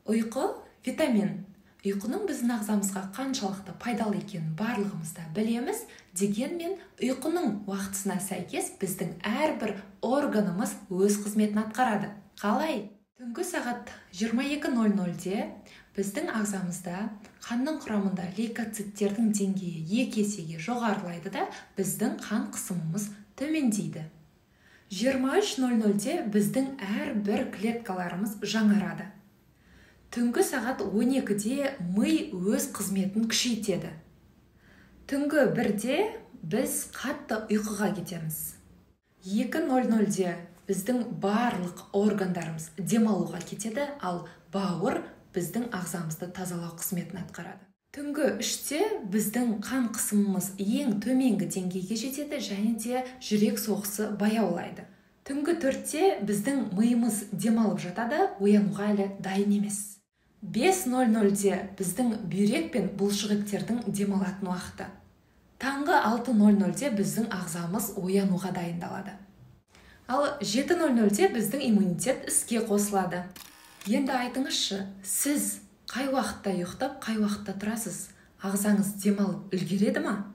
Ұйқы витамин. Ұйқының біздің ағзамызға қаншалықты пайдалы екенін барлығымыз да білеміз. Дегенмен ұйқының уақытысына сәйкес біздің әрбір органымыз өз қызметін атқарады. Қалай? Түнгі сағат 22:00-де біздің ағзамызда қанның құрамында лейкоциттердің деңгейі 2 есеге жоғарылайды да біздің қан қысымымыз төмендейді. 23:00-де біздің әрбір клеткаларымыз жаңарады. Түнгі сағат 12-де ми өз қызметін күшейтеді. Түнгі 1-де біз қатты ұйқыға кетеміз. 2:00-де біздің барлық органдарымыз демалуға кетеді, ал бауыр біздің ағзамызды тазалау қызметін атқарады. Түнгі 3-те біздің қан қысымымыз ең төменгі деңгейге жетеді және де жүрек соғысы баяулайды. Түнгі 4-те біздің миымыз демалып жатады, оянуға әлі дайын емес. 5:00-де біздің бүйрек пен бұлшықеттердің демалатын уақыты. Таңғы 6:00-де біздің ағзамыз оянуға дайындалады. Ал 7:00-де біздің иммунитет іске қосылады. Енді айтыңызшы, сіз қай уақытта ұйықтап, қай уақытта тұрасыз? Ағзаңыз демалып үлгереді ма?